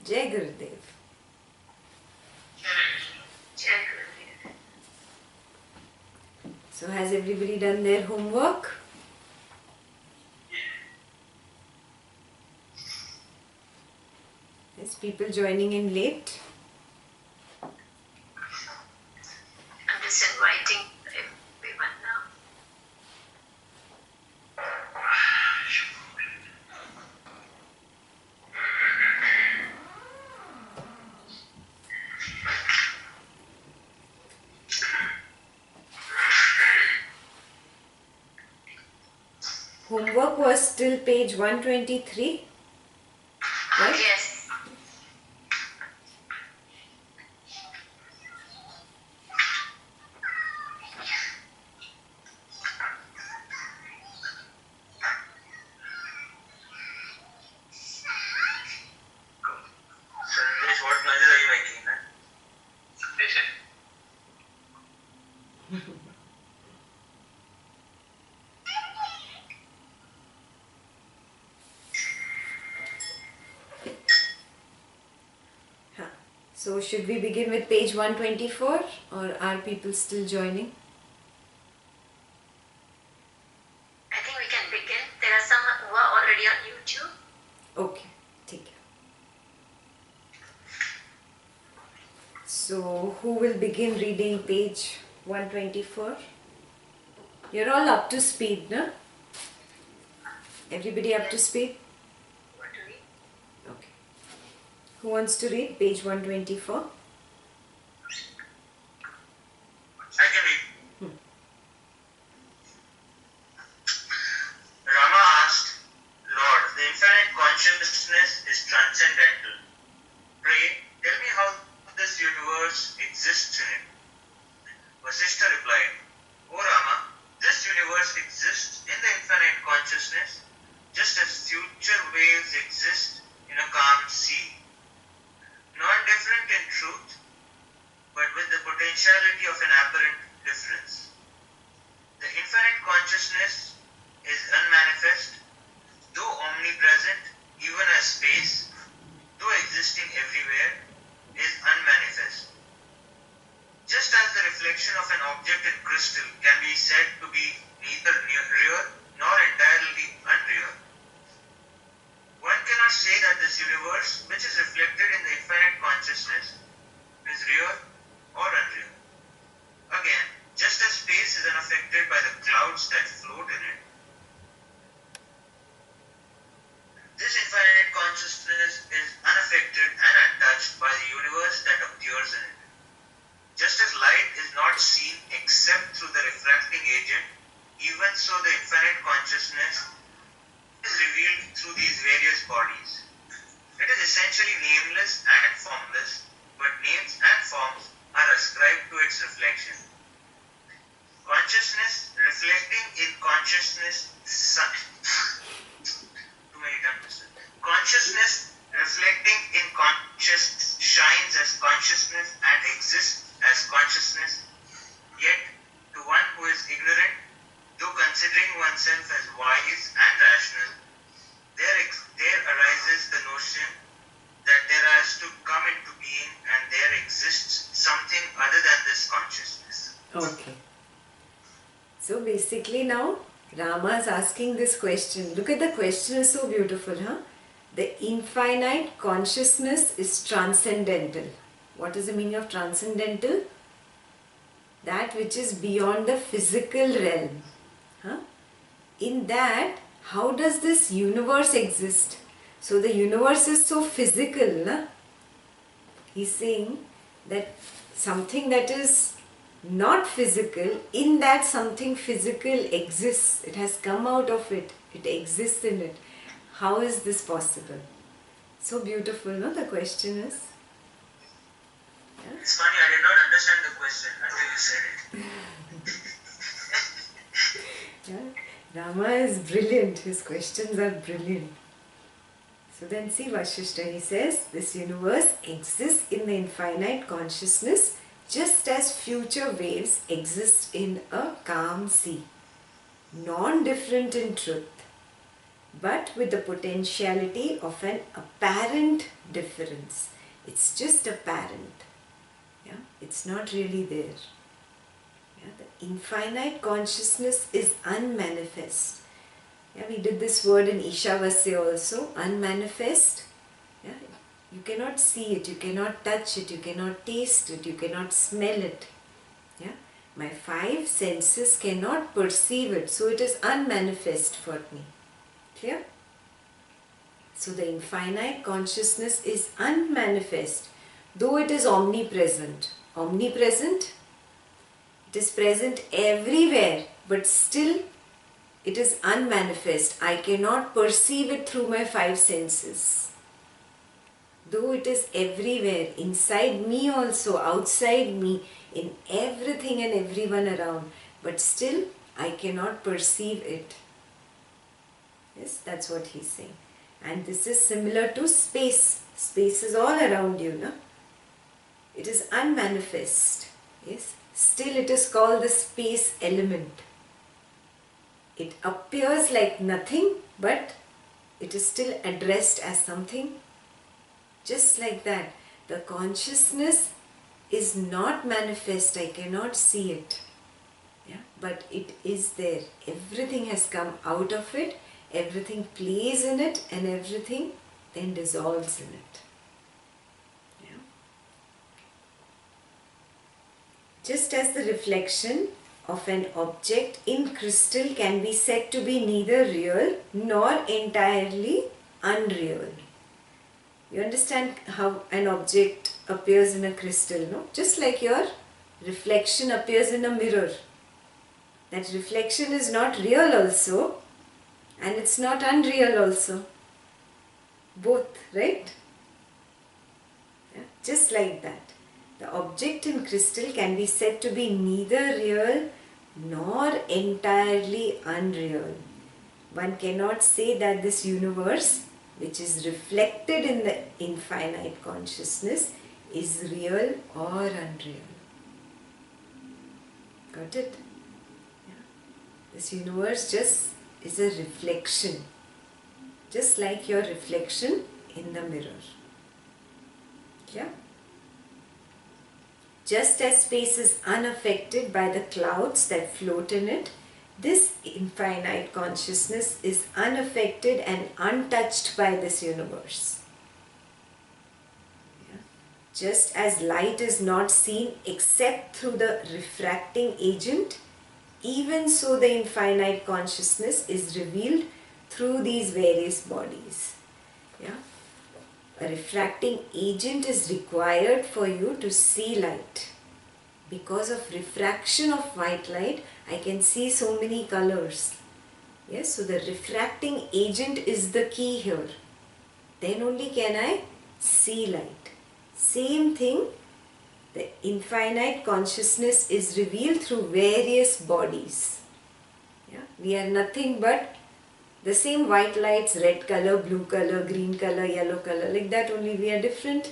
Jai Gurudev. Jai Gurudev. So has everybody done their homework? Is people joining in late? I'm just inviting everyone now. Homework was till page 123, right? Yes. Sandesh, what noises are you making, man? So should we begin with page 124 or are people still joining? I think we can begin. There are some who are already on YouTube. Okay, take care. So who will begin reading page 124? You're all up to speed, no? Everybody up to speed? What to read? Okay. Who wants to read page 124? I can read. Rama asked, Lord, the infinite consciousness is transcendental. Pray, tell me how this universe exists in it. Vasistha replied, O Rama, this universe exists in the infinite consciousness, just as future waves exist in a calm sea. Non-different in truth, but with the potentiality of an apparent difference. The infinite consciousness is unmanifest, though omnipresent, even as space, though existing everywhere, is unmanifest. Just as the reflection of an object in crystal can be said to be neither real nor entirely unreal, one cannot say that this universe, which is reflected in the infinite consciousness, is real or unreal. Again, just as space is unaffected by the clouds that float in it, this infinite consciousness is unaffected and untouched by the universe that appears in it. Just as light is not seen except through the refracting agent, even so the infinite consciousness is revealed through these various bodies. It is essentially nameless and formless, but names and forms are ascribed to its reflection. Consciousness reflecting in consciousness too many times. Consciousness reflecting in consciousness shines as consciousness and exists as consciousness. Yet, to one who is ignorant, though considering oneself as wise and rational, there arises the notion that there has to come into being and there exists something other than this consciousness. Okay. So basically now Rama is asking this question. Look at the question, is so beautiful, huh? The infinite consciousness is transcendental. What is the meaning of transcendental? That which is beyond the physical realm. Huh? In that, how does this universe exist? So the universe is so physical. Na? He's saying that something that is not physical, in that something physical exists. It has come out of it. It exists in it. How is this possible? So beautiful, no? The question is. Yeah? It's funny, I did not understand the question until you said it. Yeah? Rama is brilliant. His questions are brilliant. So then see Vasistha, he says, this universe exists in the infinite consciousness just as future waves exist in a calm sea. Non-different in truth, but with the potentiality of an apparent difference. It's just apparent. Yeah? It's not really there. Yeah? The infinite consciousness is unmanifest. Yeah, we did this word in Ishavasya also, unmanifest. Yeah? You cannot see it, you cannot touch it, you cannot taste it, you cannot smell it. Yeah? My five senses cannot perceive it, so it is unmanifest for me. Clear? So the infinite consciousness is unmanifest, though it is omnipresent. Omnipresent, it is present everywhere, but still it is unmanifest. I cannot perceive it through my five senses. Though it is everywhere, inside me also, outside me, in everything and everyone around, but still I cannot perceive it. Yes, that's what he's saying. And this is similar to space. Space is all around you, no? It is unmanifest. Yes, still it is called the space element. It appears like nothing, but it is still addressed as something. Just like that, the consciousness is not manifest. I cannot see it. Yeah? But it is there. Everything has come out of it. Everything plays in it, and everything then dissolves in it. Yeah? Just as the reflection of an object in crystal can be said to be neither real nor entirely unreal. You understand how an object appears in a crystal, no? Just like your reflection appears in a mirror. That reflection is not real also, and it's not unreal also. Both, right? Yeah? Just like that. The object in crystal can be said to be neither real nor entirely unreal. One cannot say that this universe, which is reflected in the infinite consciousness, is real or unreal. Got it? Yeah. This universe just is a reflection, just like your reflection in the mirror. Yeah? Just as space is unaffected by the clouds that float in it, this infinite consciousness is unaffected and untouched by this universe. Yeah. Just as light is not seen except through the refracting agent, even so the infinite consciousness is revealed through these various bodies. Yeah. A refracting agent is required for you to see light. Because of refraction of white light, I can see so many colors. Yes, so the refracting agent is the key here. Then only can I see light. Same thing, the infinite consciousness is revealed through various bodies. Yeah? We are nothing but the same white lights, red color, blue color, green color, yellow color, like that only. We are different.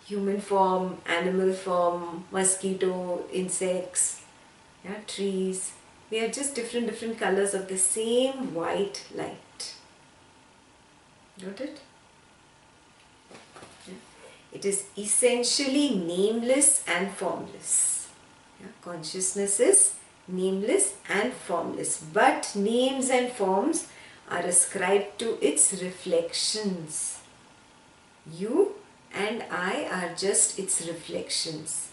Human form, animal form, mosquito, insects, yeah, trees. We are just different colors of the same white light. Got it? Yeah. It is essentially nameless and formless. Yeah. Consciousness is nameless and formless, but names and forms are ascribed to its reflections. You and I are just its reflections.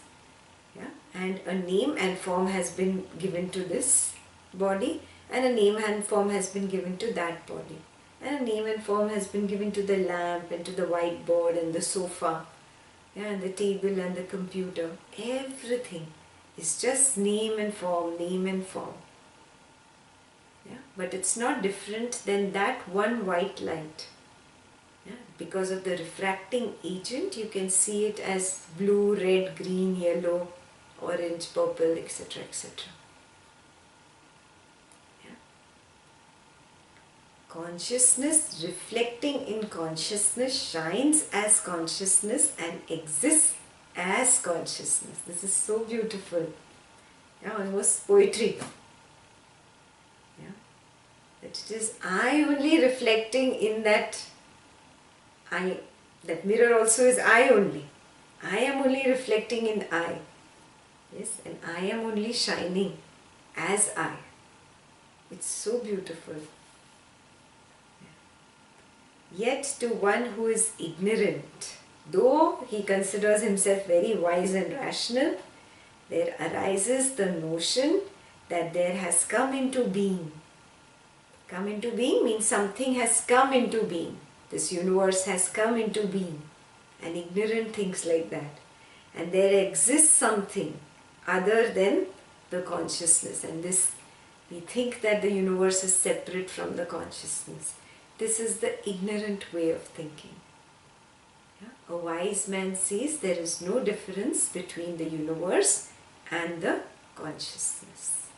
Yeah? And a name and form has been given to this body, and a name and form has been given to that body. And a name and form has been given to the lamp and to the whiteboard and the sofa, yeah, and the table and the computer. Everything is just name and form, name and form. Yeah? But it's not different than that one white light. Yeah? Because of the refracting agent, you can see it as blue, red, green, yellow, orange, purple, etc. etc. Yeah? Consciousness reflecting in consciousness shines as consciousness and exists as consciousness. This is so beautiful. Yeah, almost poetry. Yeah? That it It is I only reflecting in that I. That mirror also is I only. I am only reflecting in I. Yes, and I am only shining as I. It's so beautiful. Yet to one who is ignorant, though he considers himself very wise and rational, there arises the notion that there has come into being. Come into being means something has come into being. This universe has come into being. And ignorant thinks like that. And there exists something other than the consciousness. And this, we think that the universe is separate from the consciousness. This is the ignorant way of thinking. Yeah? A wise man says there is no difference between the universe and the consciousness.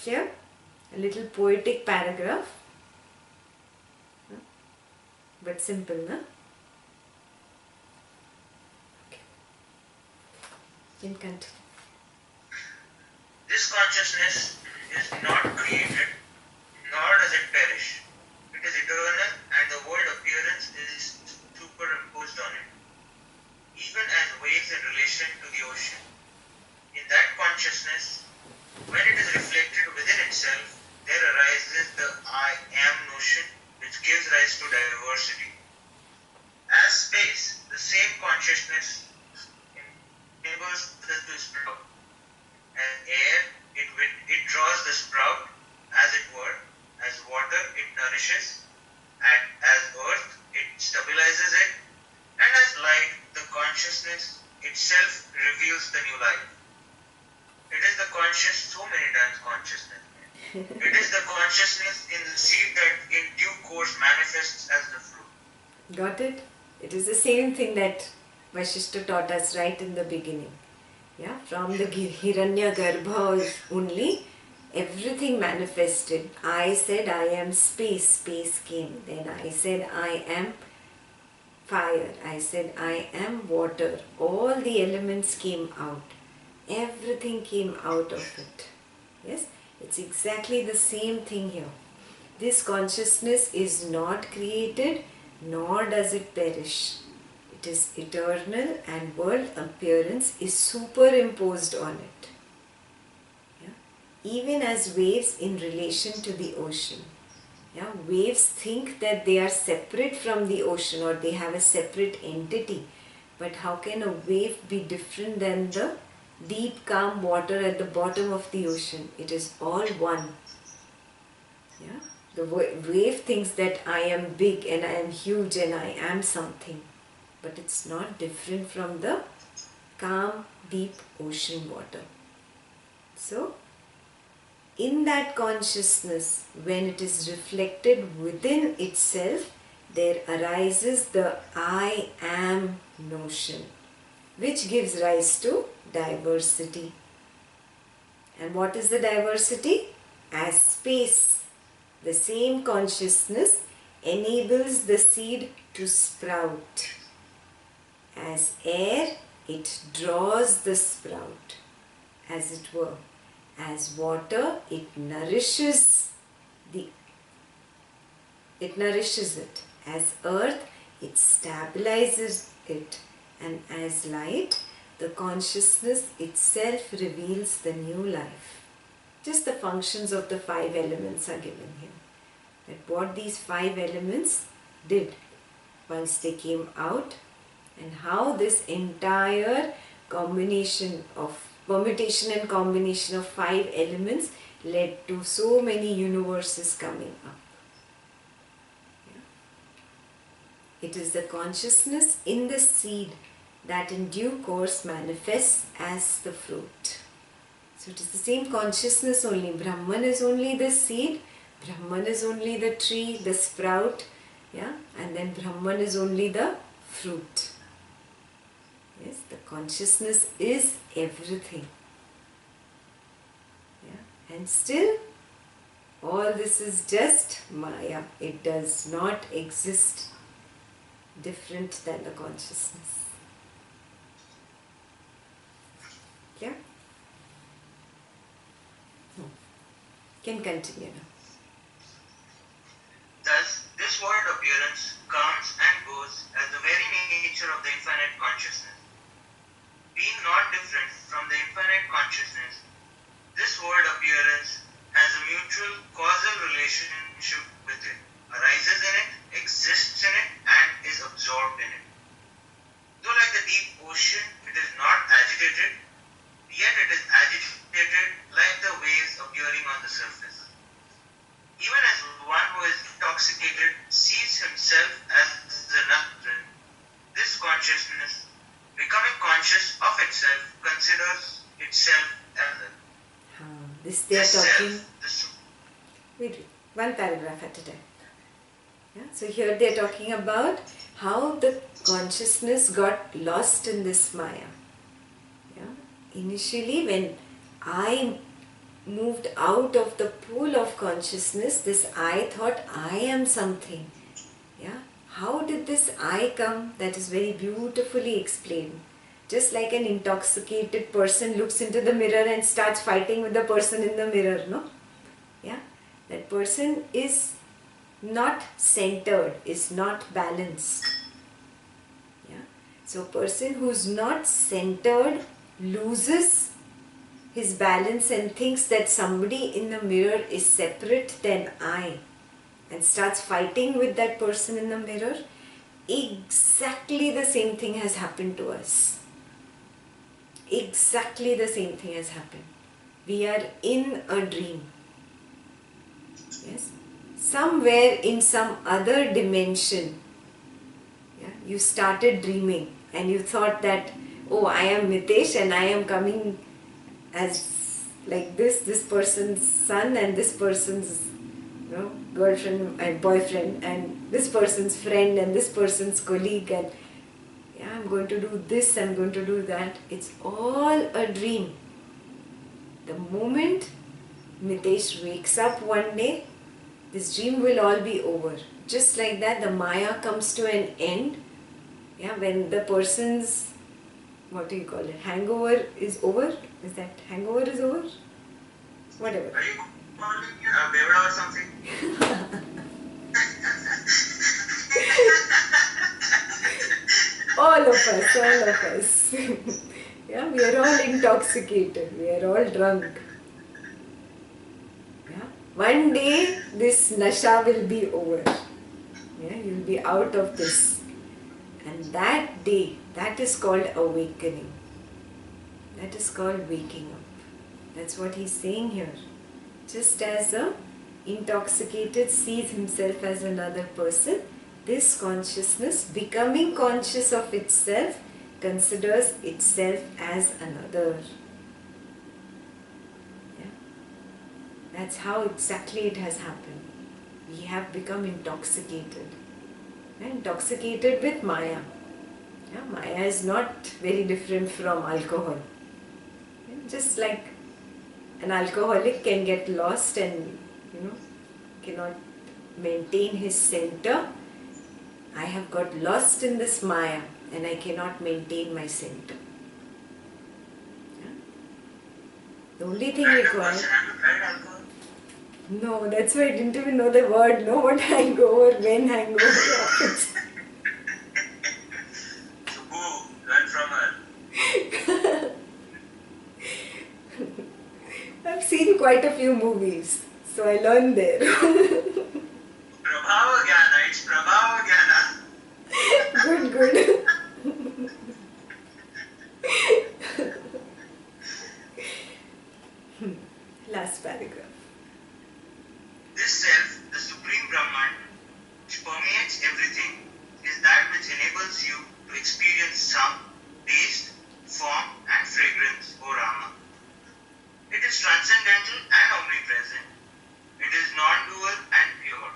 Clear? A little poetic paragraph, but simple, na? Okay. You can continue. This consciousness is not created, nor does it perish. It is eternal, and the world appearance is superimposed on it, even as waves in relation to the ocean. In that consciousness, when it is reflected within itself, there arises the I am notion, which gives rise to diversity. As space, the same consciousness enables us to sprout. As air, it draws the sprout, as it were. As water, it nourishes. And as earth, it stabilizes it. And as light, the consciousness itself reveals the new life. It is the conscious, so many times consciousness. It is the consciousness in the seed that in due course manifests as the fruit. Got it? It is the same thing that Vasistha taught us right in the beginning. Yeah, from the Hiranya Garbha only everything manifested. I said I am space, space came. Then I said I am fire. I said I am water. All the elements came out. Everything came out of it. Yes, it's exactly the same thing here. This consciousness is not created, nor does it perish. It is eternal, and world appearance is superimposed on it. Yeah? Even as waves in relation to the ocean. Yeah? Waves think that they are separate from the ocean, or they have a separate entity. But how can a wave be different than the deep calm water at the bottom of the ocean? It is all one. Yeah? The wave thinks that I am big and I am huge and I am something. But it's not different from the calm, deep ocean water. So, in that consciousness, when it is reflected within itself, there arises the I am notion, which gives rise to diversity. And what is the diversity? As space, the same consciousness enables the seed to sprout. As air, it draws the sprout, as it were. As water, it nourishes it. As earth, it stabilizes it. And as light, the consciousness itself reveals the new life. Just the functions of the 5 elements are given here. That what these 5 elements did once they came out, and how this entire combination of permutation and combination of 5 elements led to so many universes coming up. Yeah. It is the consciousness in the seed that in due course manifests as the fruit. So it is the same consciousness only. Brahman is only the seed, Brahman is only the tree, the sprout, yeah, and then Brahman is only the fruit. Yes, the consciousness is everything. Yeah, and still all this is just Maya. It does not exist different than the consciousness. Yeah? can continue now. Thus, this world appearance comes and goes as the very nature of the infinite consciousness. Being not different from the infinite consciousness, this world appearance has a mutual causal relationship with it, arises in it, exists in it, and is absorbed in it. Though like the deep ocean, it is not agitated, yet it is agitated like the waves appearing on the surface. Even as one who is intoxicated sees himself as another, this consciousness, becoming conscious of itself, considers itself as a This they are this talking. self, Wait, one paragraph at a time. Yeah? So here they are talking about how the consciousness got lost in this Maya. Yeah? Initially, when I moved out of the pool of consciousness, this I thought I am something. Yeah? How did this I come? That is very beautifully explained. Just like an intoxicated person looks into the mirror and starts fighting with the person in the mirror, no? Yeah? That person is not centered, is not balanced. Yeah? So a person who's not centered loses his balance and thinks that somebody in the mirror is separate than I, and starts fighting with that person in the mirror. Exactly the same thing has happened to us. Exactly the same thing has happened. We are in a dream. Yes? Somewhere in some other dimension, yeah, you started dreaming and you thought that, oh, I am Mitesh and I am coming as like this person's son and this person's girlfriend and boyfriend and this person's friend and this person's colleague, and yeah, I'm going to do this, I'm going to do that. It's all a dream. The moment Mitesh wakes up one day, this dream will all be over. Just like that, the Maya comes to an end. Yeah, when the person's, what do you call it, hangover is over? Is that hangover is over? Whatever. Are you calling a Bevda or something? All of us. Yeah, we are all intoxicated. We are all drunk. Yeah, one day this nasha will be over. Yeah, you'll be out of this. And that day, that is called awakening. That is called waking up. That's what he's saying here. Just as a intoxicated sees himself as another person, this consciousness, becoming conscious of itself, considers itself as another. Yeah? That's how exactly it has happened. We have become intoxicated. Intoxicated with Maya. Yeah? Maya is not very different from alcohol. Yeah? Just like an alcoholic can get lost and cannot maintain his center, I have got lost in this Maya and I cannot maintain my center. Yeah? The only thing required... No, that's why I didn't even know the word. No, what hangover, when hangover happens. So go, learn from her. I've seen quite a few movies, so I learned there. Prabhava Gyana, it's Prabhava Gyana. Good. Last paragraph. This self, the Supreme Brahman, which permeates everything, is that which enables you to experience sound, taste, form and fragrance, O Rama. It is transcendental and omnipresent. It is non-dual and pure.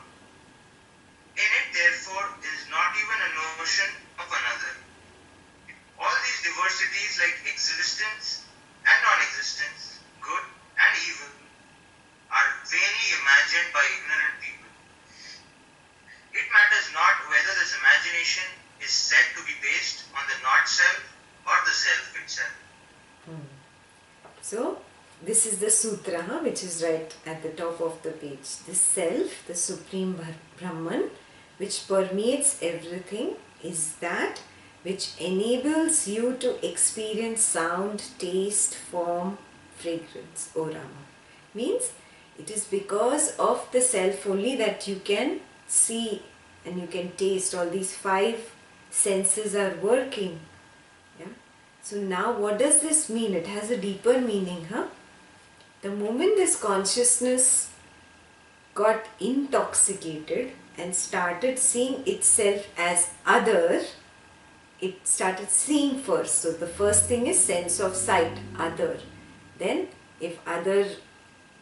In it, therefore, is not even a notion of another. All these diversities like existence and non-existence, good and evil, are vainly imagined by ignorant people. It matters not whether this imagination is said to be based on the not-self or the self itself. So, this is the sutra, which is right at the top of the page. The self, the supreme Brahman, which permeates everything, is that which enables you to experience sound, taste, form, fragrance, O Rama. Means it is because of the self only that you can see and you can taste. All these five senses are working. Yeah. So now what does this mean? It has a deeper meaning, huh? The moment this consciousness got intoxicated and started seeing itself as other, it started seeing first. So the first thing is sense of sight, other. Then if other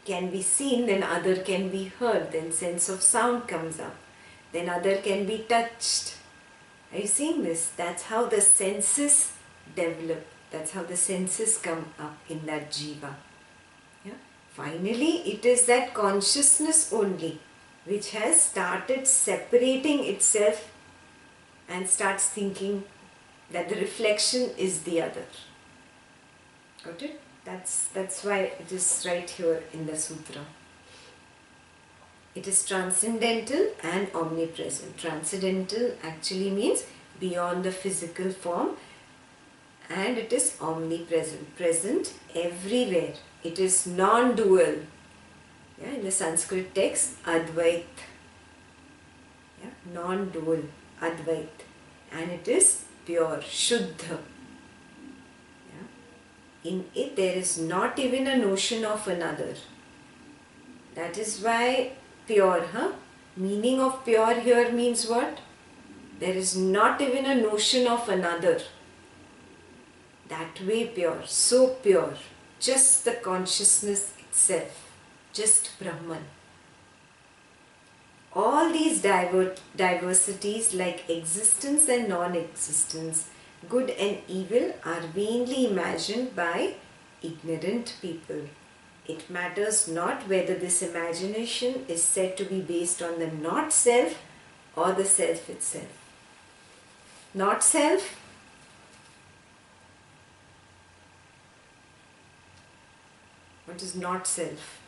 can be seen, then other can be heard. Then sense of sound comes up. Then other can be touched. Are you seeing this? That's how the senses develop. That's how the senses come up in that jiva. Yeah? Finally, it is that consciousness only which has started separating itself and starts thinking that the reflection is the other. Got it? That's why it is right here in the sutra. It is transcendental and omnipresent. Transcendental actually means beyond the physical form, and it is omnipresent, present everywhere. It is non-dual. Yeah, in the Sanskrit text, Advait. Yeah, non-dual, Advait. And it is pure, Shuddha. Yeah. In it there is not even a notion of another. That is why pure, huh? Meaning of pure here means what? There is not even a notion of another. That way pure, so pure. Just the consciousness itself, just Brahman. All these diversities like existence and non-existence, good and evil, are vainly imagined by ignorant people. It matters not whether this imagination is said to be based on the not self or the self itself. Not self. What is not self?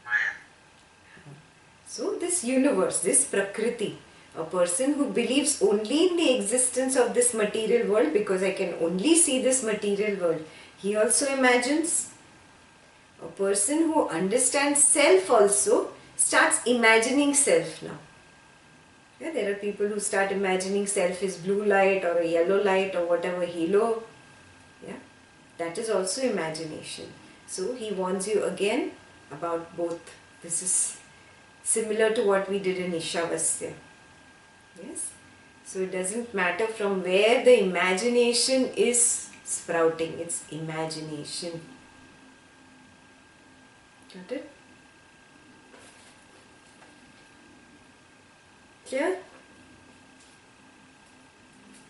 Maya. So this universe, this Prakriti, a person who believes only in the existence of this material world because I can only see this material world, he also imagines. A person who understands self also starts imagining self now. Yeah, there are people who start imagining self is blue light or a yellow light or whatever halo. Yeah, that is also imagination. So he warns you again about both. This is similar to what we did in Ishavasya. Yes. So it doesn't matter from where the imagination is sprouting. It's imagination. Got it? Clear?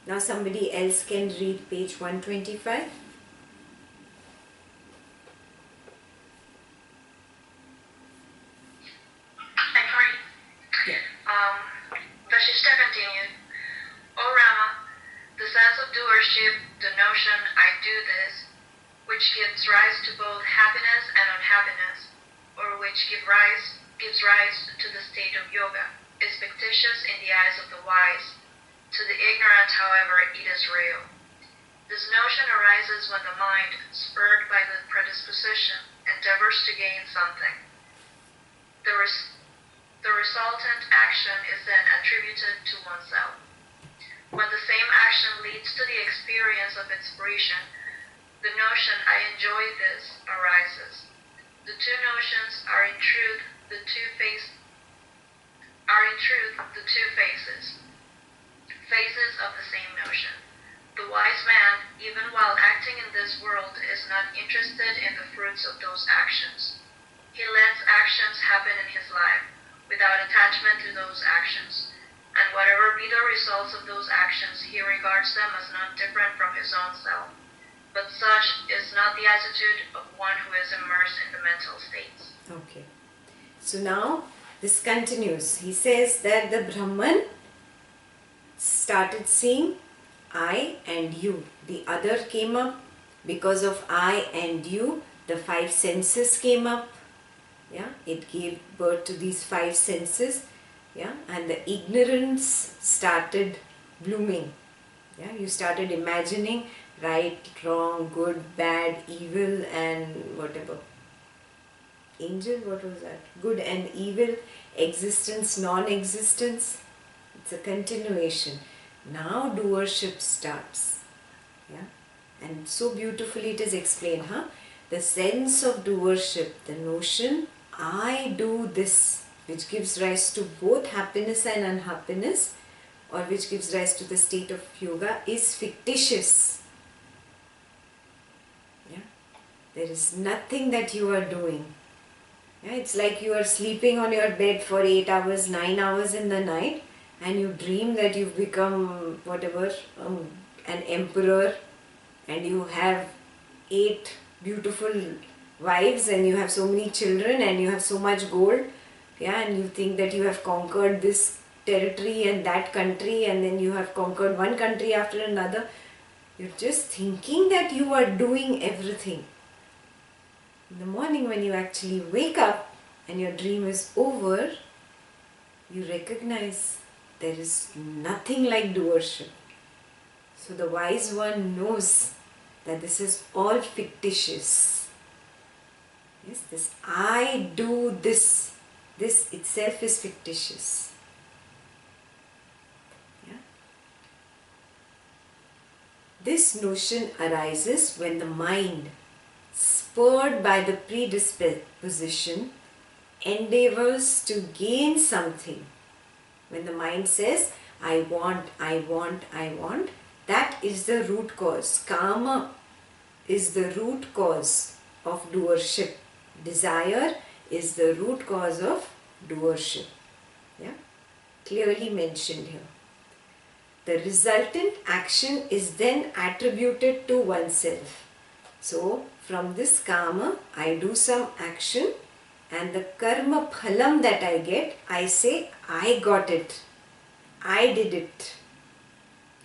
Now somebody else can read page 125. Vasistha continued, O Rama, the sense of doership, the notion I do this, which gives rise to both happiness and unhappiness, or which gives rise to the state of yoga, is fictitious in the eyes of the wise. To the ignorant, however, it is real. This notion arises when the mind, spurred by the predisposition, endeavors to gain something. The resultant action is then attributed to oneself. When the same action leads to the experience of inspiration, the notion I enjoy this arises. The two notions are in truth the two faces, faces of the same notion. The wise man, even while acting in this world, is not interested in the fruits of those actions. He lets actions happen in his life without attachment to those actions, and whatever be the results of those actions, he regards them as not different from his own self. But such is not the attitude of one who is immersed in the mental states. Okay. So now this continues. He says that the Brahman started seeing I and you. The other came up. Because of I and you, the 5 senses came up. Yeah, it gave birth to these 5 senses. Yeah, and the ignorance started blooming. Yeah, you started imagining right, wrong, good, bad, evil, and whatever. Angel, what was that? Good and evil, existence, non-existence. It's a continuation. Now doership starts. Yeah, and so beautifully it is explained, huh? The sense of doership, the notion, I do this, which gives rise to both happiness and unhappiness, or which gives rise to the state of yoga, is fictitious. Yeah, there is nothing that you are doing. Yeah, it's like you are sleeping on your bed for 8 hours, 9 hours in the night, and you dream that you've become whatever, an emperor, and you have 8 beautiful wives, and you have so many children, and you have so much gold. Yeah, and you think that you have conquered this territory and that country, and then you have conquered one country after another. You're just thinking that you are doing everything. In the morning, when you actually wake up and your dream is over, you recognize there is nothing like doership. So the wise one knows that this is all fictitious. Yes, this I do this. This itself is fictitious. Yeah? This notion arises when the mind, spurred by the predisposition, endeavors to gain something. When the mind says, I want, I want, I want, that is the root cause. Karma is the root cause of doership. Desire is the root cause of doership. Yeah? Clearly mentioned here. The resultant action is then attributed to oneself. So, from this karma, I do some action, and the karma phalam that I get, I say, I got it. I did it.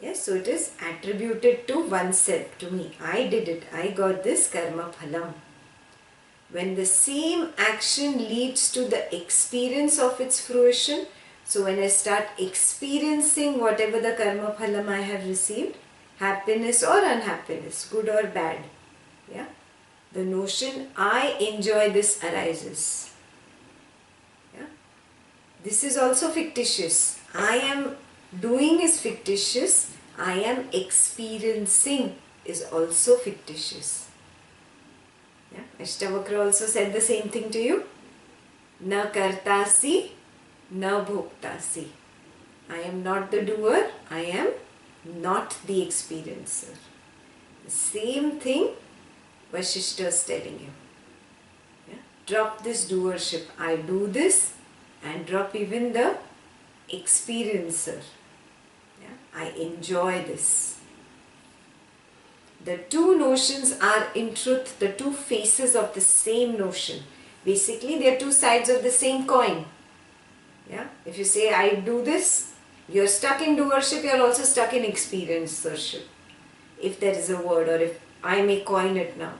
Yes, so it is attributed to oneself, to me. I did it. I got this karma phalam. When the same action leads to the experience of its fruition, so when I start experiencing whatever the karma phalam I have received, happiness or unhappiness, good or bad, yeah, the notion I enjoy this arises. Yeah? This is also fictitious. I am doing is fictitious. I am experiencing is also fictitious. Yeah? Ashtavakra also said the same thing to you. Na kartasi, na bhoktasi. I am not the doer. I am not the experiencer. The same thing Vasistha is telling you. Yeah? Drop this doership. I do this, and drop even the experiencer. Yeah? I enjoy this. The two notions are in truth the two faces of the same notion. Basically, they are two sides of the same coin. Yeah? If you say, I do this, you're stuck in doership, you're also stuck in experiencership. If there is a word, or if I may coin it now.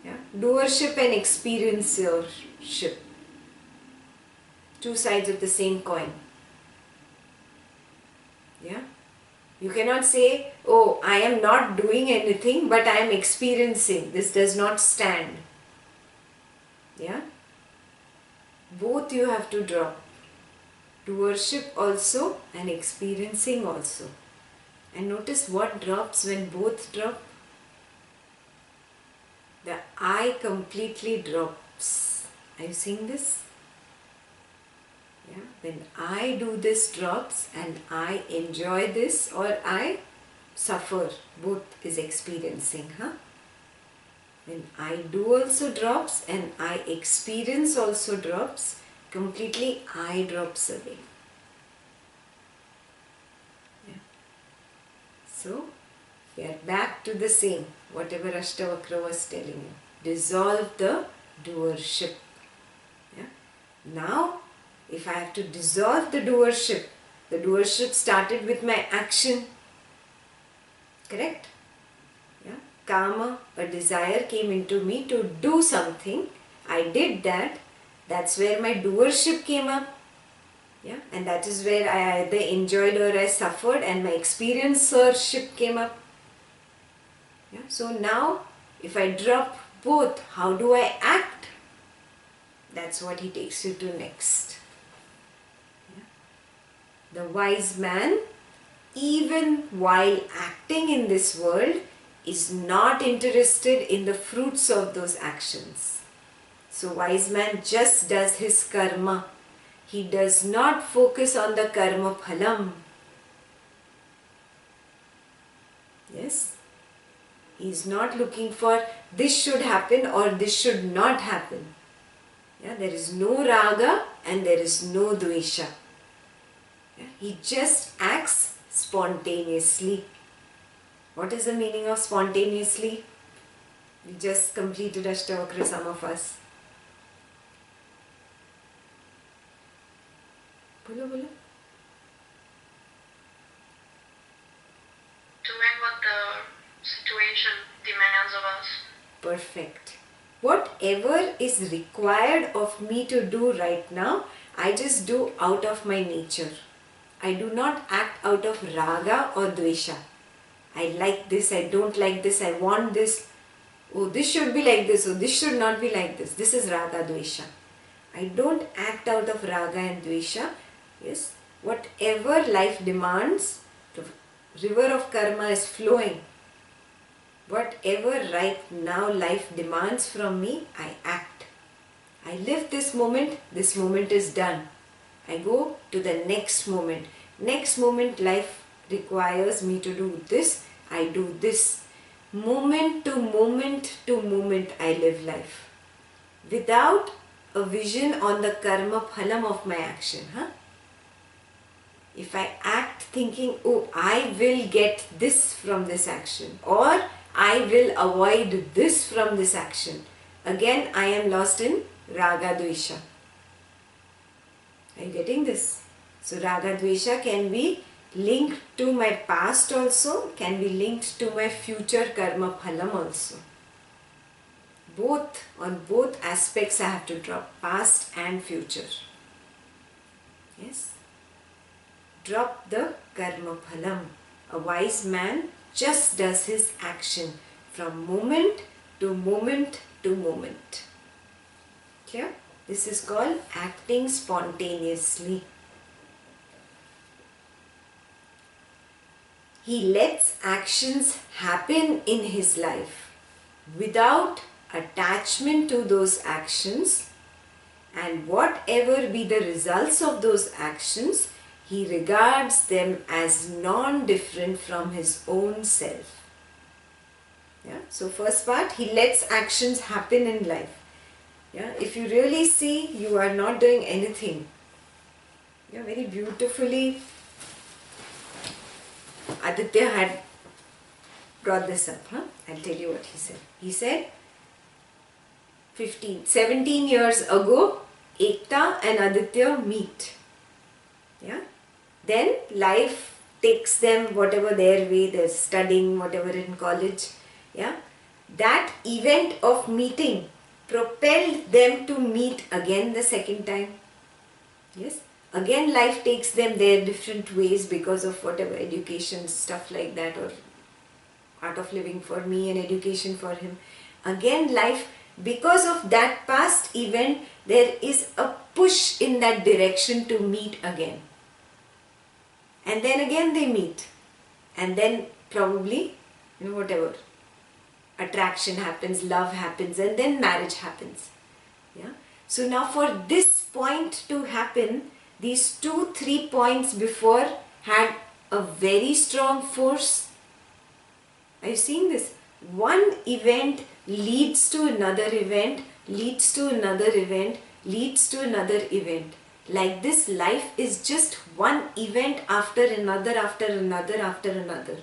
Yeah? Doership and experiencership. Two sides of the same coin. Yeah? You cannot say, oh, I am not doing anything, but I am experiencing. This does not stand. Yeah? Both you have to drop. Doership also and experiencing also. And notice what drops when both drop. The I completely drops. Are you seeing this? Yeah? When I do this drops and I enjoy this or I suffer, both is experiencing. Huh? When I do also drops and I experience also drops, completely I drops away. Yeah. So, we are back to the same, whatever Ashtavakra was telling you. Dissolve the doership. Yeah. Now, if I have to dissolve the doership started with my action. Correct? Yeah. kama, a desire came into me to do something. I did that. That's where my doership came up. Yeah, and that is where I either enjoyed or I suffered, and my experiencership came up. Yeah, so now if I drop both, how do I act? That's what he takes you to next. Yeah. The wise man, even while acting in this world, is not interested in the fruits of those actions. So wise man just does his karma. He does not focus on the karma phalam. Yes? He is not looking for this should happen or this should not happen. Yeah, there is no raga and there is no dvesha. Yeah, he just acts spontaneously. What is the meaning of spontaneously? We just completed Ashtavakra, some of us. Bolo, bolo. Doing what the situation demands of us. Perfect. Whatever is required of me to do right now, I just do out of my nature. I do not act out of raga or dvesha. I like this, I don't like this, I want this. Oh, this should be like this, oh, this should not be like this. This is raga dvesha. I don't act out of raga and dvesha. Yes, whatever life demands, the river of karma is flowing. Whatever right now life demands from me, I act. I live this moment is done. I go to the next moment. Next moment life requires me to do this, I do this. Moment to moment to moment I live life. Without a vision on the karma phalam of my action. If I act thinking, oh, I will get this from this action, or I will avoid this from this action, again I am lost in raga dvesha. Are you getting this? So raga dvesha can be linked to my past also, can be linked to my future karma phalam also. Both, on both aspects I have to drop, past and future. Yes. Drop the karma phalam. A wise man just does his action from moment to moment to moment. Okay? This is called acting spontaneously. He lets actions happen in his life without attachment to those actions, and whatever be the results of those actions, he regards them as non-different from his own self. Yeah? So first part, he lets actions happen in life. Yeah? If you really see, you are not doing anything. Yeah, very beautifully Aditya had brought this up. I'll tell you what he said. He said, 17 years ago, Ekta and Aditya meet. Yeah? Then life takes them whatever their way, they're studying, whatever in college. Yeah? That event of meeting propelled them to meet again the second time. Yes? Again life takes them their different ways because of whatever education, stuff like that, or art of living for me and education for him. Again life, because of that past event, there is a push in that direction to meet again. And then again they meet. And then probably, whatever, attraction happens, love happens, and then marriage happens. Yeah. So now for this point to happen, these 2-3 points before had a very strong force. Are you seeing this? One event leads to another event, leads to another event, leads to another event. Like this, life is just one event after another, after another, after another.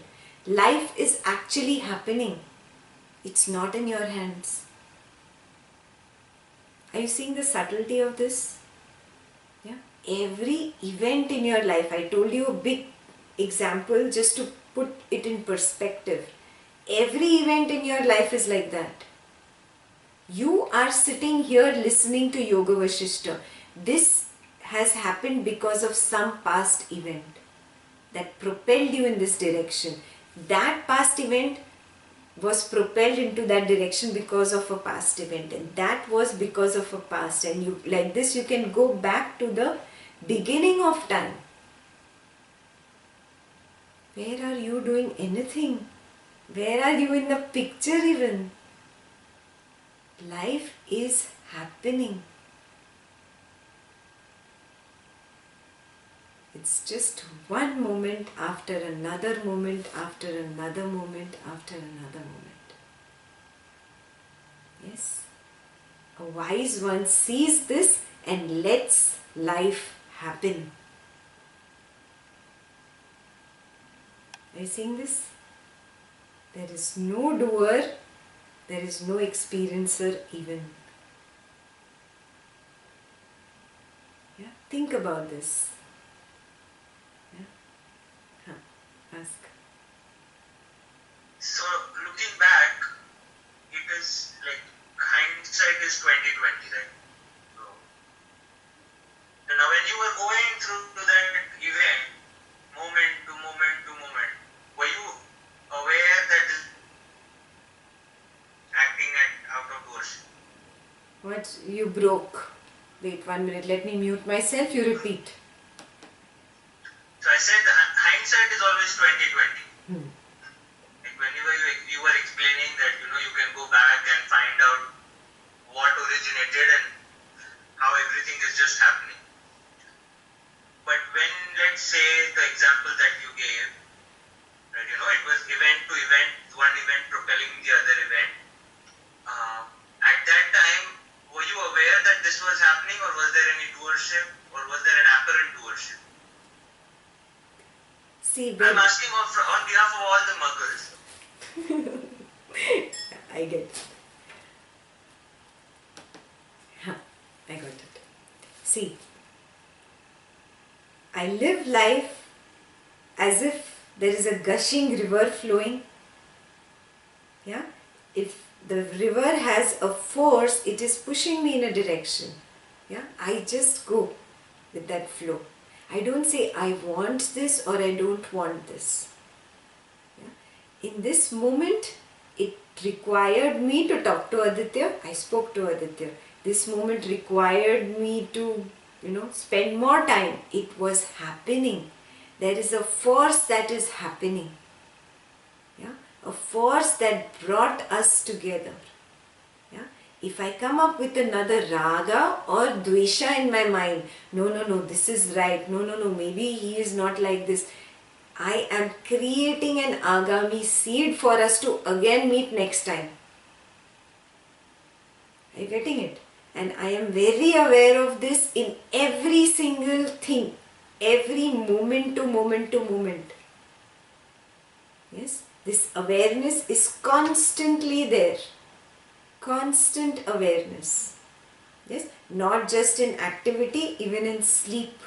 Life is actually happening. It's not in your hands. Are you seeing the subtlety of this? Yeah. Every event in your life, I told you a big example just to put it in perspective. Every event in your life is like that. You are sitting here listening to Yoga Vasistha. This has happened because of some past event that propelled you in this direction. That past event was propelled into that direction because of a past event, and that was because of a past. And you, like this, you can go back to the beginning of time. Where are you doing anything? Where are you in the picture even? Life is happening. It's just one moment after another moment after another moment after another moment. Yes? A wise one sees this and lets life happen. Are you seeing this? There is no doer, there is no experiencer even. Yeah? Think about this. Ask. So looking back, it is like hindsight is 2020, right? So now when you were going through that event, moment to moment to moment, were you aware that acting out of doership? What? You broke. Wait 1 minute, let me mute myself, you repeat. So I said hindsight is always 2020. Like whenever you were explaining that you can go back and find out what originated and how everything is just happening. But when, let's say, the example that you gave, that it was event to event, one event propelling the other event. At that time, were you aware that this was happening, or was there any doership, or was there an apparent doership? See, I'm asking on behalf of all the muggles. I get it. I got it. See, I live life as if there is a gushing river flowing. Yeah? If the river has a force, it is pushing me in a direction. Yeah? I just go with that flow. I don't say I want this or I don't want this. Yeah? In this moment, it required me to talk to Aditya. I spoke to Aditya. This moment required me to, spend more time. It was happening. There is a force that is happening. Yeah? A force that brought us together. Yeah? If I come up with another raga or dvesha in my mind, no, this is right, no, maybe he is not like this. I am creating an agami seed for us to again meet next time. Are you getting it? And I am very aware of this in every single thing, every moment to moment to moment. Yes, this awareness is constantly there. Constant awareness. Yes, not just in activity, even in sleep,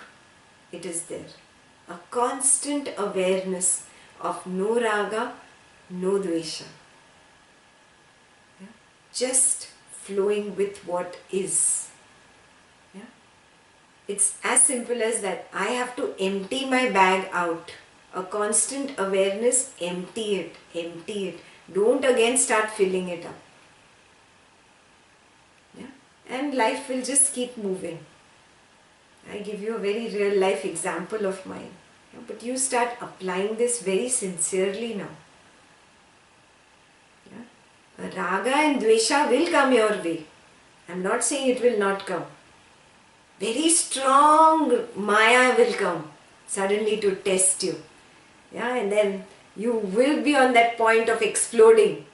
it is there. A constant awareness of no raga, no dvesha. Yeah? Just flowing with what is. Yeah? It's as simple as that. I have to empty my bag out. A constant awareness, empty it, empty it. Don't again start filling it up. Yeah? And life will just keep moving. I give you a very real life example of mine. Yeah? But you start applying this very sincerely now. Yeah? A raga and dvesha will come your way. I'm not saying it will not come. Very strong maya will come suddenly to test you. Yeah, and then you will be on that point of exploding.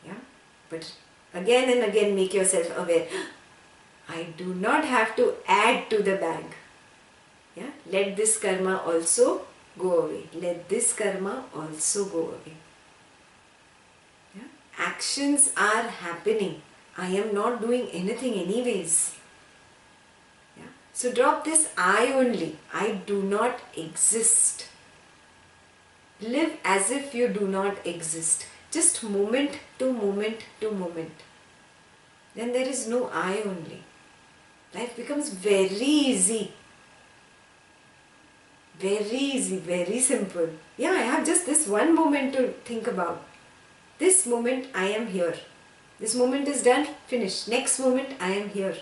Yeah, but again and again make yourself aware. I do not have to add to the bag. Yeah, let this karma also go away. Let this karma also go away. Yeah, actions are happening. I am not doing anything anyways. Yeah, so drop this I only. I do not exist. Live as if you do not exist. just moment to moment to moment. Then there is no I only. Life becomes very easy. Very easy, very simple. Yeah, I have just this one moment to think about. This moment I am here. This moment is done, finished. Next moment I am here.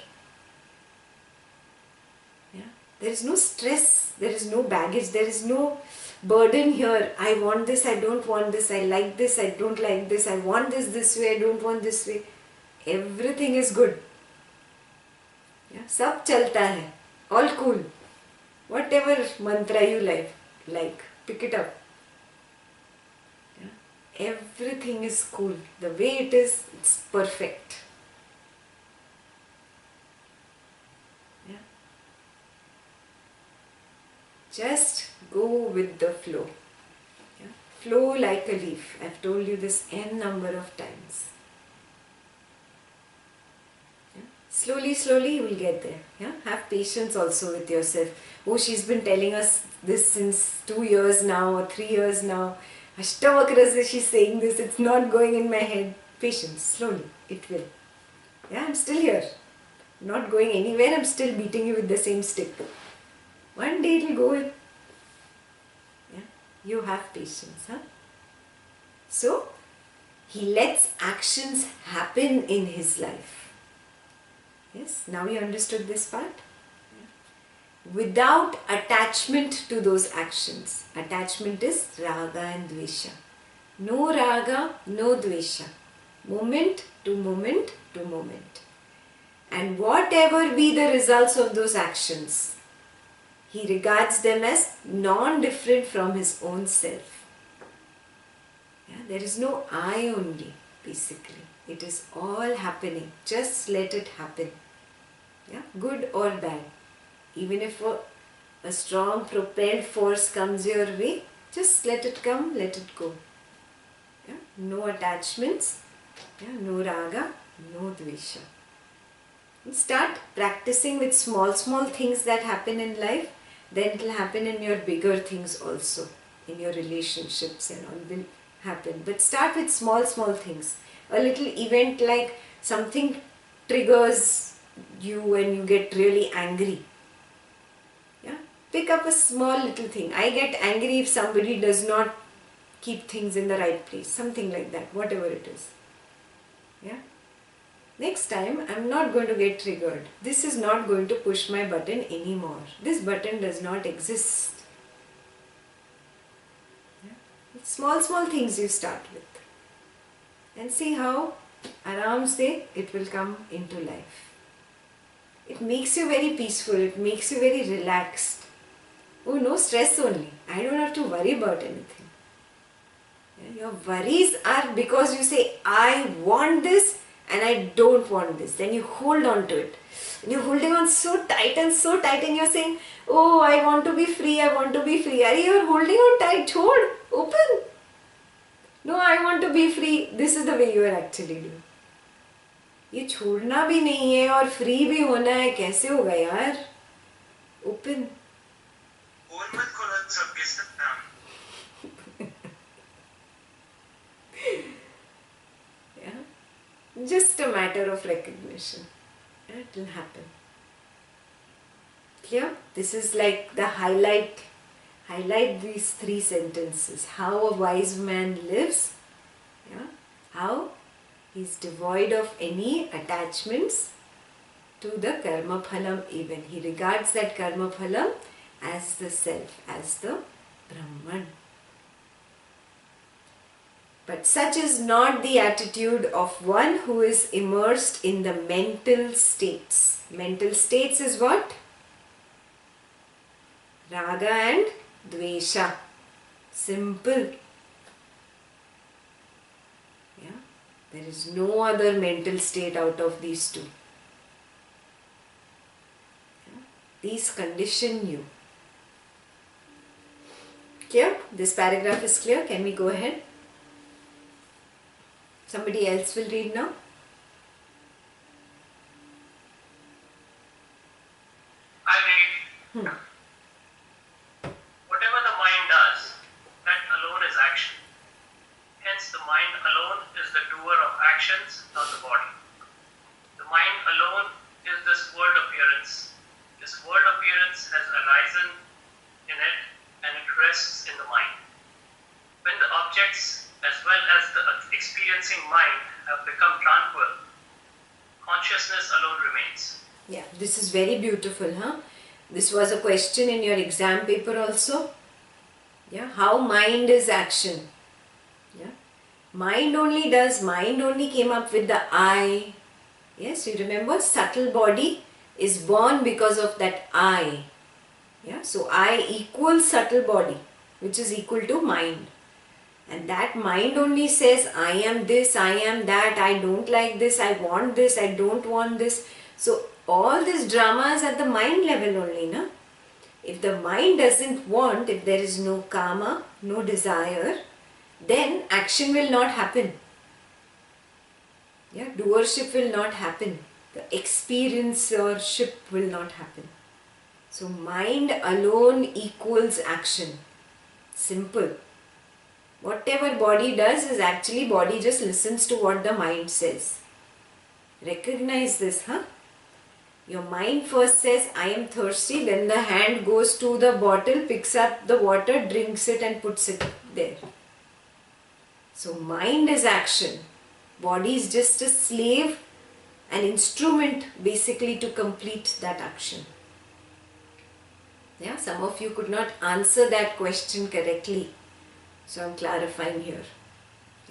Yeah. There is no stress, there is no baggage, there is no burden here. I want this, I don't want this, I like this, I don't like this, I want this way, I don't want this way. Everything is good. Yeah. Sab chalta hai. All cool. Whatever mantra you like, pick it up. Yeah. Everything is cool. The way it is, it's perfect. Yeah. Just go with the flow. Yeah. Flow like a leaf. I've told you this n number of times. Slowly, slowly you will get there. Yeah? Have patience also with yourself. Oh, she's been telling us this since 2 years now or 3 years now. Ashtavakra, she's saying this, it's not going in my head. Patience, slowly, it will. Yeah, I'm still here. Not going anywhere, I'm still beating you with the same stick. One day it will go in. Yeah? You have patience. Huh? So, he lets actions happen in his life. Yes, now you understood this part? Without attachment to those actions. Attachment is raga and dvesha. No raga, no dvesha. Moment to moment to moment. And whatever be the results of those actions, he regards them as non-different from his own self. Yeah, there is no I only, basically. It is all happening. Just let it happen. Yeah, good or bad. Even if a strong propelled force comes your way, just let it come, let it go. Yeah? No attachments, yeah? No raga, no dvesha. And start practicing with small things that happen in life, then it will happen in your bigger things also. In your relationships and all will happen. But start with small things. A little event like something triggers you and you get really angry. Yeah? Pick up a small little thing. I get angry if somebody does not keep things in the right place. Something like that, whatever it is. Yeah? Next time, I'm not going to get triggered. This is not going to push my button anymore. This button does not exist. Yeah? Small things you start with. And see how aram se it will come into life. It makes you very peaceful. It makes you very relaxed. Oh, no stress only. I don't have to worry about anything. Yeah, your worries are because you say, I want this and I don't want this. Then you hold on to it. And you're holding on so tight and you're saying, oh, I want to be free, I want to be free. Are you holding on tight? Hold, open. No, I want to be free. This is the way you are actually doing. ये छोड़ना भी नहीं है और free भी होना है, कैसे होगा यार? ओपन. मत खोलो सबके सामने. Yeah, just a matter of recognition. It will happen. Clear? This is like the highlight these 3 sentences. How a wise man lives. Yeah, how he is devoid of any attachments to the karma phalam even. He regards that karma phalam as the self, as the Brahman. But such is not the attitude of one who is immersed in the mental states. Mental states is what? Raga and dvesha. Simple. There is no other mental state out of these 2. Yeah? These condition you. Clear? This paragraph is clear. Can we go ahead? Somebody else will read now. I read. Whatever the mind does, that alone is action. Hence the mind alone experiencing mind have become tranquil, consciousness alone remains. Yeah, this is very beautiful, huh? This was a question in your exam paper also. Yeah, how mind is action. Yeah, mind only came up with the I. Yes, you remember, subtle body is born because of that I. Yeah, so I equals subtle body, which is equal to mind. And that mind only says, I am this, I am that, I don't like this, I want this, I don't want this. So all this drama is at the mind level only, na? If the mind doesn't want, if there is no karma, no desire, then action will not happen. Yeah, doership will not happen. The experiencership will not happen. So mind alone equals action. Simple. Whatever body does is actually body just listens to what the mind says. Recognize this, huh? Your mind first says, I am thirsty, then the hand goes to the bottle, picks up the water, drinks it and puts it there. So mind is action. Body is just a slave, an instrument basically to complete that action. Yeah, some of you could not answer that question correctly. So I am clarifying here.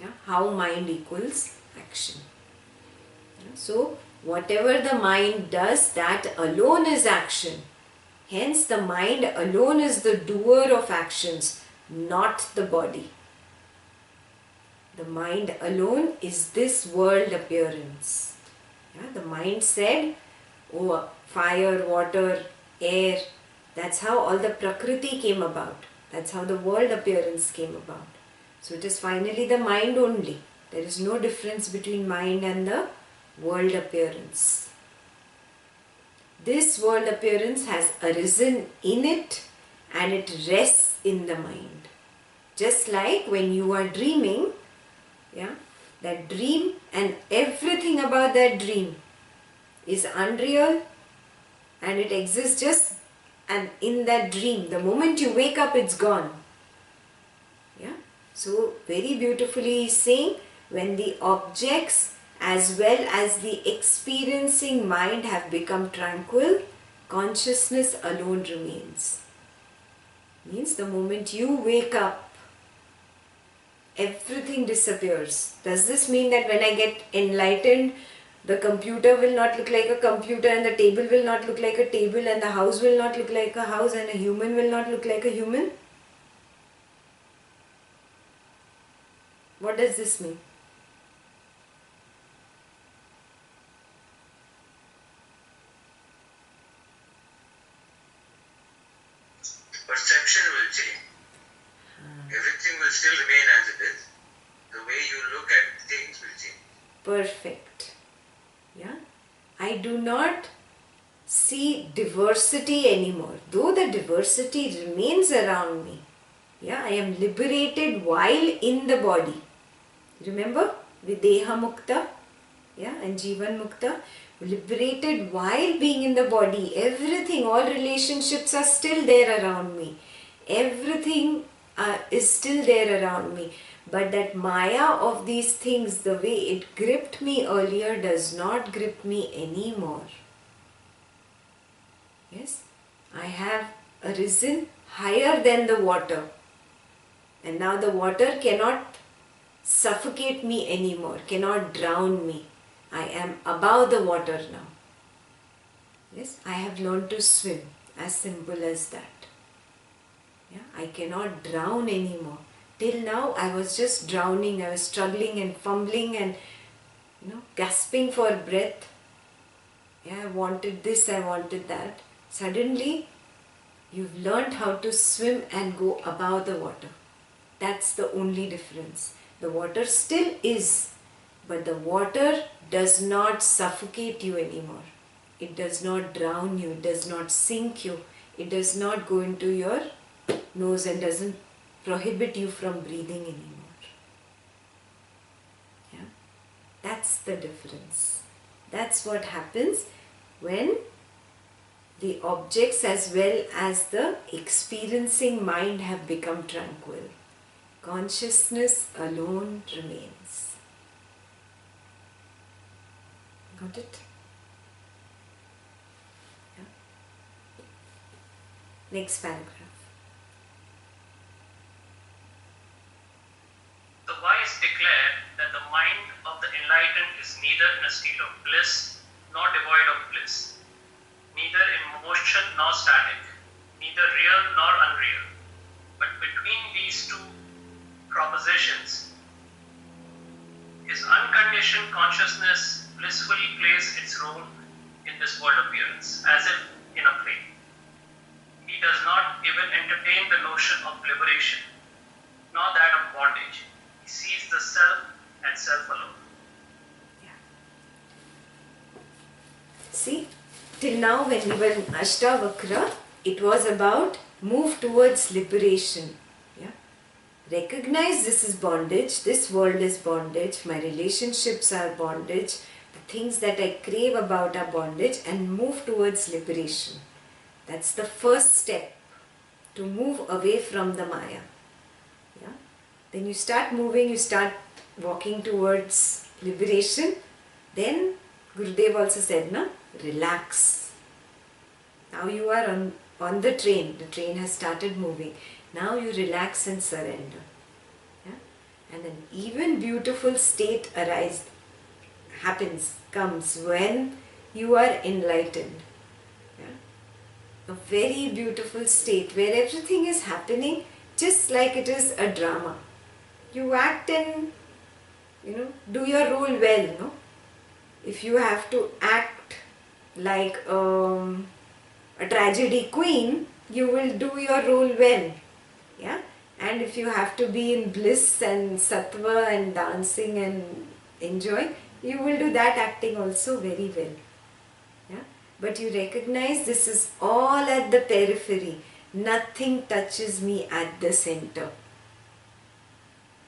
Yeah, how mind equals action. Yeah, so whatever the mind does, that alone is action. Hence the mind alone is the doer of actions, not the body. The mind alone is this world appearance. Yeah, the mind said, oh, fire, water, air, that's how all the Prakriti came about. That's how the world appearance came about. So it is finally the mind only. There is no difference between mind and the world appearance. This world appearance has arisen in it and it rests in the mind. Just like when you are dreaming, yeah, that dream and everything about that dream is unreal and it exists just and in that dream. The moment you wake up, it's gone. Yeah. So very beautifully he's saying, when the objects as well as the experiencing mind have become tranquil, consciousness alone remains. Means the moment you wake up, everything disappears. Does this mean that when I get enlightened, the computer will not look like a computer and the table will not look like a table and the house will not look like a house and a human will not look like a human? What does this mean? Perception will change. Everything will still remain as it is. The way you look at things will change. Perfect. Yeah, I do not see diversity anymore, though the diversity remains around me. Yeah, I am liberated while in the body. Remember, Videha Mukta, yeah, and Jivan Mukta, liberated while being in the body. Everything, all relationships are still there around me. Everything is still there around me. But that Maya of these things, the way it gripped me earlier, does not grip me anymore. Yes, I have arisen higher than the water. And now the water cannot suffocate me anymore, cannot drown me. I am above the water now. Yes, I have learned to swim, as simple as that. Yeah, I cannot drown anymore. Till now I was just drowning, I was struggling and fumbling and gasping for breath. Yeah, I wanted this, I wanted that. Suddenly you've learned how to swim and go above the water. That's the only difference. The water still is, but the water does not suffocate you anymore. It does not drown you, it does not sink you, it does not go into your nose and doesn't prohibit you from breathing anymore. Yeah? That's the difference. That's what happens when the objects as well as the experiencing mind have become tranquil. Consciousness alone remains. Got it? Yeah. Next paragraph. The wise declare that the mind of the enlightened is neither in a state of bliss nor devoid of bliss, neither in motion nor static, neither real nor unreal. But between these two propositions, his unconditioned consciousness blissfully plays its role in this world appearance, as if in a play. He does not even entertain the notion of liberation, nor that of bondage. He sees the self and self alone. See, till now when we were in Ashtavakra, it was about move towards liberation. Yeah? Recognize this is bondage, this world is bondage, my relationships are bondage, the things that I crave about are bondage, and move towards liberation. That's the first step, to move away from the Maya. Yeah? Then you start moving, you start walking towards liberation. Then Gurudev also said, na, relax. Now you are on the train has started moving. Now you relax and surrender. Yeah? And an even beautiful state comes when you are enlightened. Yeah? A very beautiful state where everything is happening just like it is a drama. You act and, do your role well, no? If you have to act like a tragedy queen, you will do your role well. Yeah? And if you have to be in bliss and sattva and dancing and enjoying, you will do that acting also very well. Yeah? But you recognize this is all at the periphery. Nothing touches me at the center.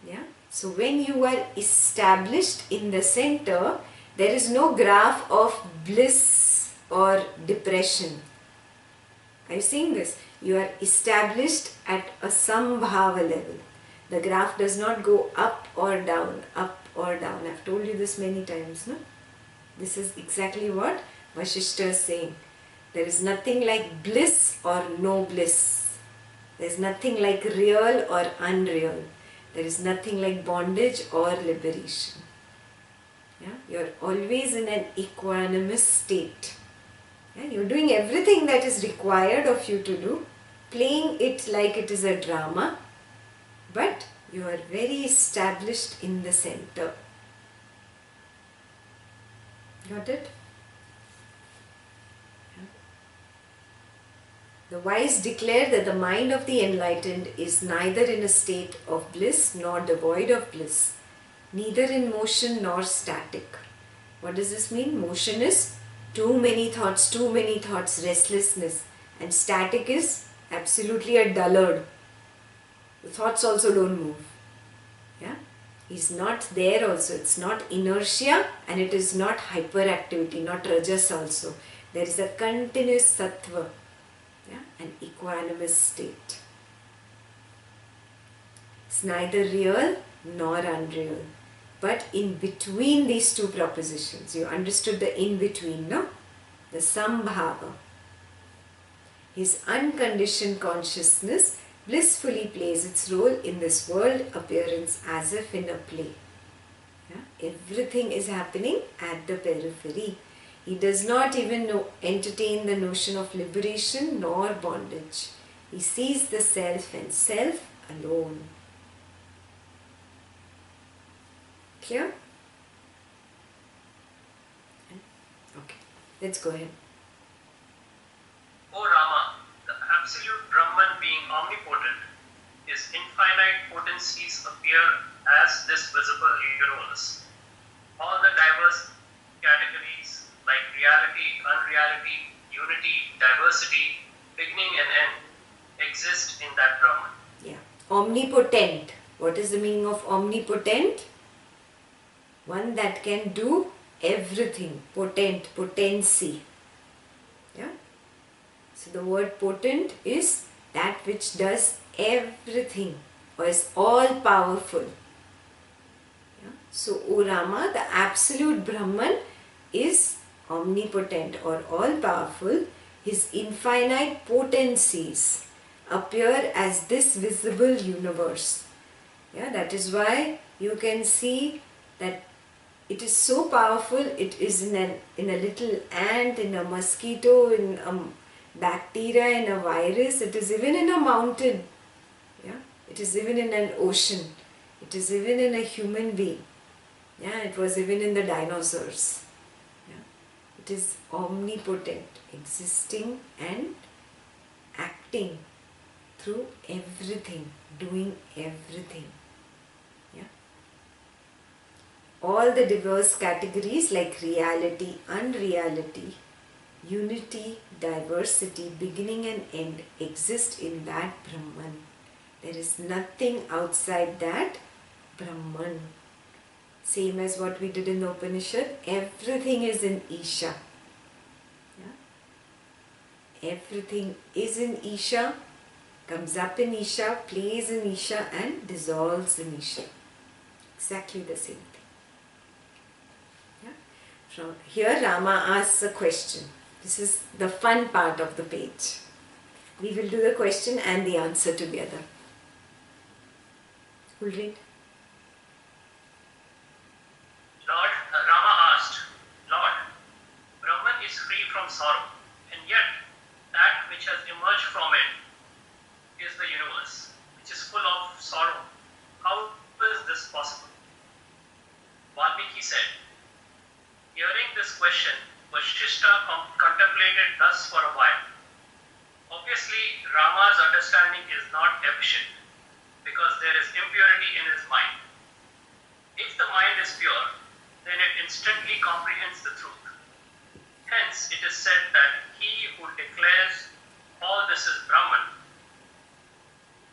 Yeah? So when you are established in the center, there is no graph of bliss or depression. Are you seeing this? You are established at a sambhava level. The graph does not go up or down, up or down. I've told you this many times, no? This is exactly what Vasistha is saying. There is nothing like bliss or no bliss. There is nothing like real or unreal. There is nothing like bondage or liberation. Yeah? You are always in an equanimous state. Yeah? You are doing everything that is required of you to do, playing it like it is a drama, but you are very established in the center. Got it? Yeah. The wise declare that the mind of the enlightened is neither in a state of bliss nor devoid of bliss, neither in motion nor static. What does this mean? Motion is too many thoughts, restlessness. And static is absolutely a dullard. The thoughts also don't move. Yeah? He's not there also. It's not inertia and it is not hyperactivity, not rajas also. There is a continuous sattva, yeah? An equanimous state. It's neither real nor unreal. But in between these two propositions, you understood the in between, no? The sambhava. His unconditioned consciousness blissfully plays its role in this world appearance as if in a play. Yeah? Everything is happening at the periphery. He does not even entertain the notion of liberation nor bondage. He sees the self and self alone. Clear? Okay, let's go ahead. O Rama, the absolute Brahman being omnipotent, his infinite potencies appear as this visible universe. All the diverse categories like reality, unreality, unity, diversity, beginning and end exist in that Brahman. Yeah. Omnipotent. What is the meaning of omnipotent? One that can do everything. Potent, potency. Yeah. So the word potent is that which does everything or is all powerful. Yeah. So O Rama, the absolute Brahman is omnipotent or all-powerful, His infinite potencies appear as this visible universe. Yeah, that is why you can see that it is so powerful. It is in a little ant, in a mosquito, in a bacteria, in a virus. It is even in a mountain. Yeah, it is even in an ocean. It is even in a human being. Yeah, it was even in the dinosaurs. Yeah, it is omnipotent, existing and acting through everything, doing everything. Yeah. All the diverse categories like reality, unreality, unity, diversity, beginning and end exist in that Brahman. There is nothing outside that Brahman. Same as what we did in the Upanishad, everything is in Isha. Yeah? Everything is in Isha, comes up in Isha, plays in Isha and dissolves in Isha. Exactly the same thing. Yeah? From here Rama asks a question. This is the fun part of the page. We will do the question and the answer together. Who'll read? Rama asked, Lord, Brahman is free from sorrow, and yet that which has emerged from it is the universe, which is full of sorrow. How is this possible? Valmiki said, hearing this question, Vasistha contemplated thus for a while. Obviously, Rama's understanding is not efficient because there is impurity in his mind. If the mind is pure, then it instantly comprehends the truth. Hence, it is said that he who declares all this is Brahman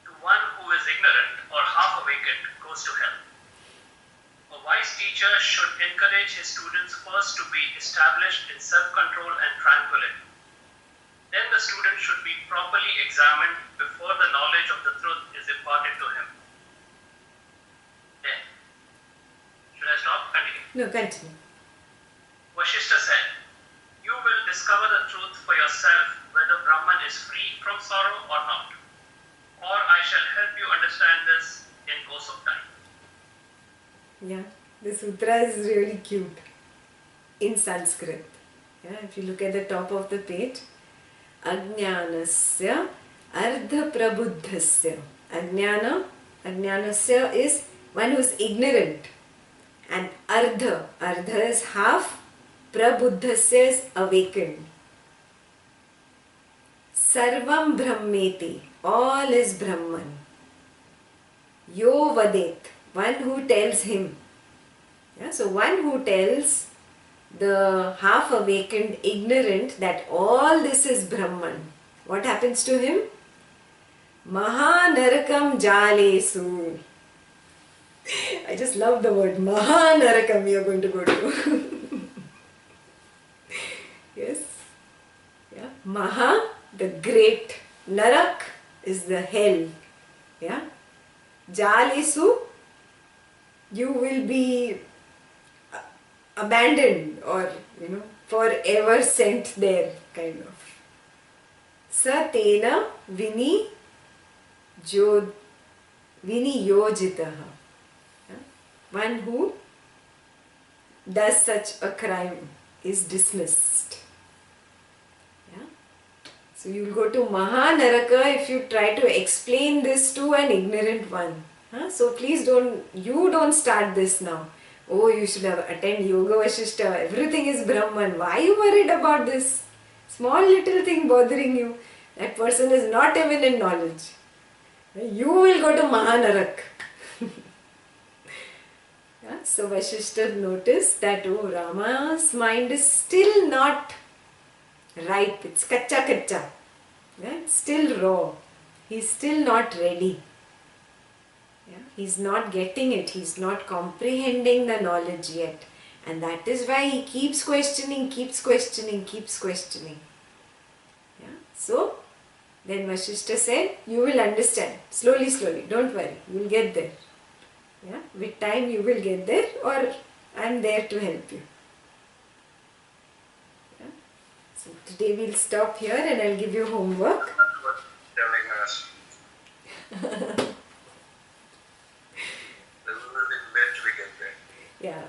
to one who is ignorant or half awakened goes to hell. A wise teacher should encourage his students first to be established in self-control and tranquility. Then the student should be properly examined before the knowledge of the truth is imparted to him. Then, should I stop? Continue. No, continue. Vasistha said, you will discover the truth for yourself whether Brahman is free from sorrow or not. Or I shall help you understand this in course of time. Yeah, the sutra is really cute in Sanskrit. Yeah, if you look at the top of the page, Ajnanasya Ardha Prabuddhasya. Ajnanasya is one who is ignorant. And Ardha is half, Prabuddhasya is awakened. Sarvam Brahmeti, all is Brahman. Yo Vadet, one who tells him. Yeah, so one who tells the half awakened ignorant that all this is Brahman. What happens to him? Mahanarakam Jalesu. I just love the word Mahanarakam you are going to go to. Yes. Yeah. Maha, the great. Narak is the hell. Yeah. Jalesu, you will be abandoned or forever sent there, kind of. Satena viniyojitaha. One who does such a crime is dismissed. Yeah? So you will go to Mahanaraka if you try to explain this to an ignorant one. So please don't start this now. Oh, you should have attended Yoga Vasistha. Everything is Brahman. Why are you worried about this small little thing bothering you? That person is not even in knowledge. You will go to Mahanarak. Yeah? So Vasistha noticed that Rama's mind is still not ripe. It's kacha. Yeah? It's still raw. He's still not ready. Yeah? He's not getting it. He's not comprehending the knowledge yet. And that is why he keeps questioning. Yeah? So, then Vasistha said, you will understand. Slowly. Don't worry. You will get there. Yeah? With time you will get there, or I am there to help you. So today we'll stop here and I'll give you homework. Telling us. Eventually get there. Yeah.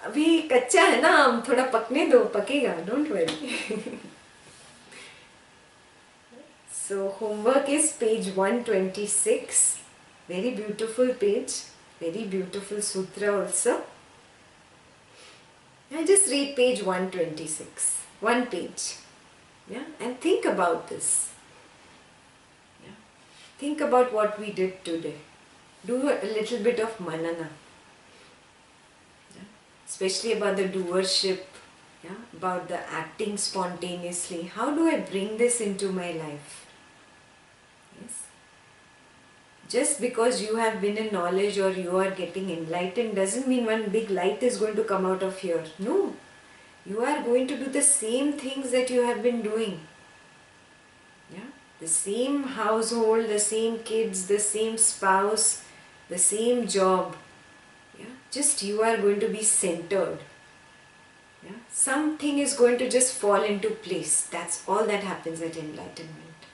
अभी कच्चा है ना, हम थोड़ा पकने दो, पकेगा, don't worry. So homework is page 126. Very beautiful page. Very beautiful sutra also. I just read page 126. One page. Yeah, and think about this. Yeah. Think about what we did today. Do a little bit of manana. Yeah. Especially about the doership. Yeah. About the acting spontaneously. How do I bring this into my life? Yes. Just because you have been in knowledge or you are getting enlightened doesn't mean one big light is going to come out of here. No. You are going to do the same things that you have been doing. Yeah? The same household, the same kids, the same spouse, the same job. Yeah? Just you are going to be centered. Yeah? Something is going to just fall into place. That's all that happens at enlightenment.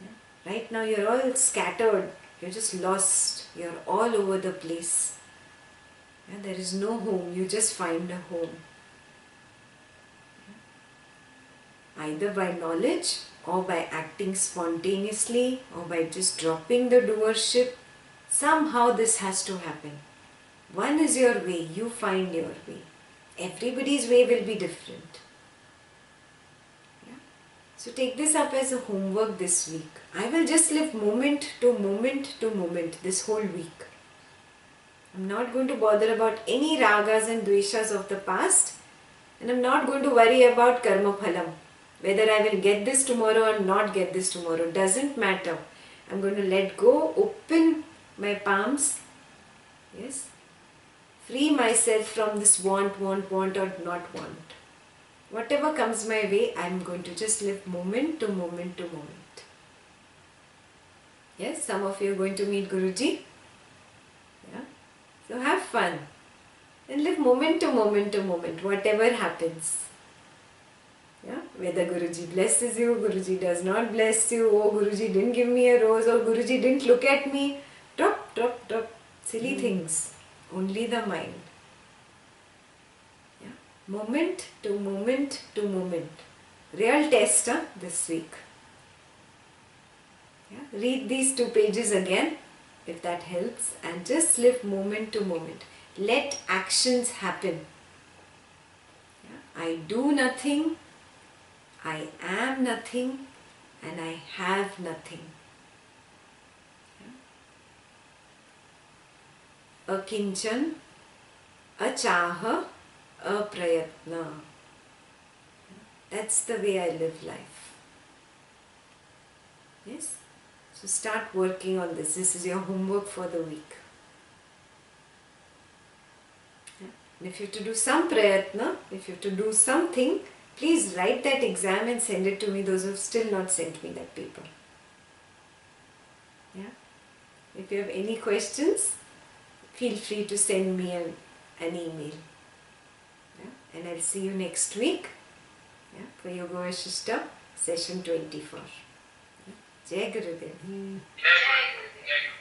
Yeah? Right now you're all scattered. You're just lost. You're all over the place. Yeah? There is no home. You just find a home. Either by knowledge or by acting spontaneously or by just dropping the doership. Somehow this has to happen. One is your way, you find your way. Everybody's way will be different. Yeah? So take this up as a homework this week. I will just live moment to moment to moment this whole week. I'm not going to bother about any ragas and dveshas of the past, and I'm not going to worry about karma phalam. Whether I will get this tomorrow or not get this tomorrow doesn't matter. I'm going to let go, open my palms, yes, free myself from this want or not want. Whatever comes my way, I'm going to just live moment to moment to moment. Yes, some of you are going to meet Guruji. Yeah, so have fun and live moment to moment to moment, whatever happens. Yeah? Whether Guruji blesses you, Guruji does not bless you, oh Guruji didn't give me a rose, or Guruji didn't look at me. Drop. Silly things. Only the mind. Yeah? Moment to moment to moment. Real test this week. Yeah? Read these 2 pages again if that helps and just live moment to moment. Let actions happen. Yeah? I do nothing. I am nothing and I have nothing. Yeah? Akinchan, achaha, aprayatna. That's the way I live life. Yes? So start working on this. This is your homework for the week. Yeah? And if you have to do some prayatna, if you have to do something, please write that exam and send it to me, those who have still not sent me that paper. Yeah? If you have any questions, feel free to send me an email. Yeah? And I'll see you next week, yeah, for Yoga Vasistha session 24. Yeah? Jai Gurudev. Jai Guru. Jai Guru.